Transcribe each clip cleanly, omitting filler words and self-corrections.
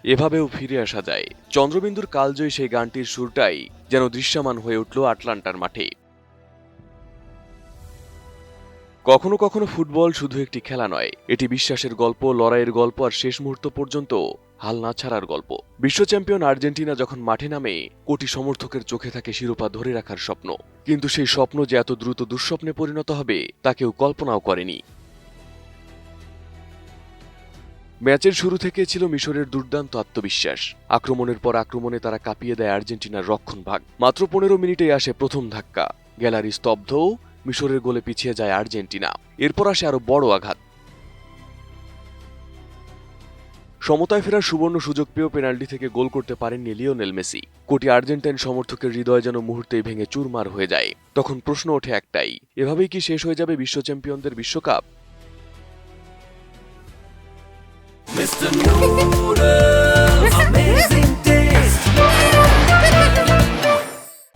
এভাবেও ফিরে আসা যায়। চন্দ্রবিন্দুর কালজয়ী সেই গানটির সুরটাই যেন দৃশ্যমান হয়ে উঠল আটলান্টার মাঠে। কখনো কখনো ফুটবল শুধু একটি খেলা নয়, এটি বিশ্বাসের গল্প, লড়াইয়ের গল্প, আর শেষ মুহূর্ত পর্যন্ত হাল না ছাড়ার গল্প। বিশ্ব চ্যাম্পিয়ন আর্জেন্টিনা যখন মাঠে নামে, কোটি সমর্থকের চোখে থাকে শিরোপা ধরে রাখার স্বপ্ন। কিন্তু সেই স্বপ্ন যে এত দ্রুত দুঃস্বপ্নে পরিণত হবে তা কেউ কল্পনাও করেনি। ম্যাচের শুরু থেকে ছিল মিশরের দুর্দান্ত আত্মবিশ্বাস। আক্রমণের পর আক্রমণে তারা কাঁপিয়ে দেয় আর্জেন্টিনার রক্ষণভাগ। মাত্র 15 মিনিটেই আসে প্রথম ধাক্কা। গ্যালারি স্তব্ধ, মিশরের গোলে পিছিয়ে যায় আর্জেন্টিনা। এরপর আসে আরো বড় আঘাত। সমতায় ফেরার সুবর্ণ সুযোগ পেয়েও পেনাল্টি থেকে গোল করতে পারেননি লিওনেল মেসি। কোটি আর্জেন্টাইন সমর্থকের হৃদয় যেন মুহূর্তেই ভেঙে চুরমার হয়ে যায়। তখন প্রশ্ন ওঠে একটাই, এভাবেই কি শেষ হয়ে যাবে বিশ্ব চ্যাম্পিয়নদের বিশ্বকাপ? Mr. Noodles, amazing taste.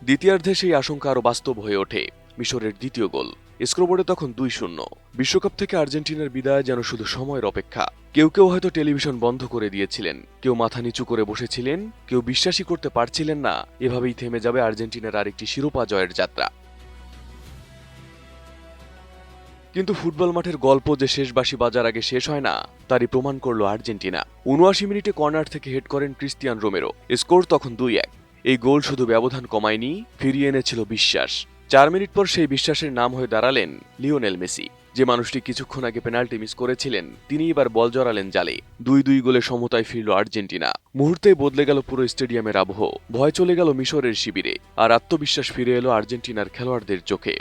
দ্বিতীয়ার্ধে সেই আশঙ্কা আরও বাস্তব হয়ে ওঠে। মিশরের দ্বিতীয় গোল। স্কোরবোর্ডে তখন 2-0। বিশ্বকাপ থেকে আর্জেন্টিনার বিদায় যেন শুধু সময়ের অপেক্ষা। কেউ কেউ হয়তো টেলিভিশন বন্ধ করে দিয়েছিলেন, কেউ মাথা নিচু করে বসেছিলেন, কেউ বিশ্বাসই করতে পারছিলেন না এভাবেই থেমে যাবে আর্জেন্টিনার আরেকটি শিরোপা জয়ের যাত্রা। কিন্তু ফুটবল মাঠের গল্প যে শেষ বাঁশি বাজার আগে শেষ হয় না, তারই প্রমাণ করল আর্জেন্টিনা। ৭৯ মিনিটে কর্নার থেকে হেড করেন ক্রিস্তিয়ান রোমেরো। স্কোর তখন 2-1। এই গোল শুধু ব্যবধান কমায়নি, ফিরিয়ে এনেছিল বিশ্বাস। 4 মিনিট পর সেই বিশ্বাসের নাম হয়ে দাঁড়ালেন লিওনেল মেসি। যে মানুষটি কিছুক্ষণ আগে পেনাল্টি মিস করেছিলেন, তিনি এবার বল জড়ালেন জালে। 2-2 গোলে সমতায় ফিরল আর্জেন্টিনা। মুহূর্তেই বদলে গেল পুরো স্টেডিয়ামের আবহ। ভয় চলে গেল মিশরের শিবিরে, আর আত্মবিশ্বাস ফিরে এলো আর্জেন্টিনার খেলোয়াড়দের চোখে।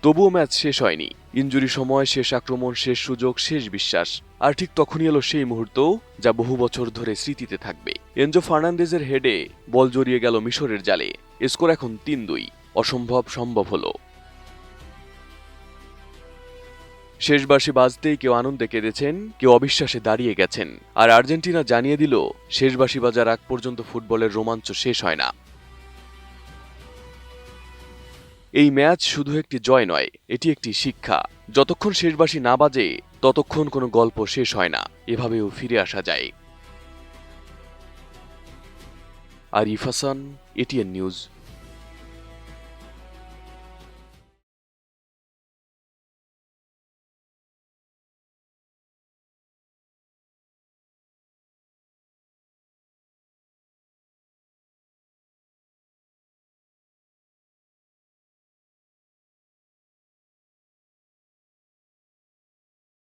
তবুও ম্যাচ শেষ হয়নি। ইনজুরি সময়, শেষ আক্রমণ, শেষ সুযোগ, শেষ বিশ্বাস। আর ঠিক তখনই এলো সেই মুহূর্ত যা বহু বছর ধরে স্মৃতিতে থাকবে। এনজো ফার্নান্দেজের হেডে বল জড়িয়ে গেল মিশরের জালে। স্কোর এখন 3-2। অসম্ভব সম্ভব হলো। শেষ বাঁশি বাজতেই কেউ আনন্দে কেঁদেছেন, কেউ অবিশ্বাসে দাঁড়িয়ে গেছেন। আর আর্জেন্টিনা জানিয়ে দিল, শেষ বাঁশি বাজার আগ পর্যন্ত ফুটবলের রোমাঞ্চ শেষ হয় না। এই ম্যাচ শুধু একটি জয় নয়, এটি একটি শিক্ষা। যতক্ষণ শেষ বাঁশি না বাজে, ততক্ষণ কোনো গল্প শেষ হয় না। এভাবেও ফিরে আসা যায়। Arif Hasan, ATN news.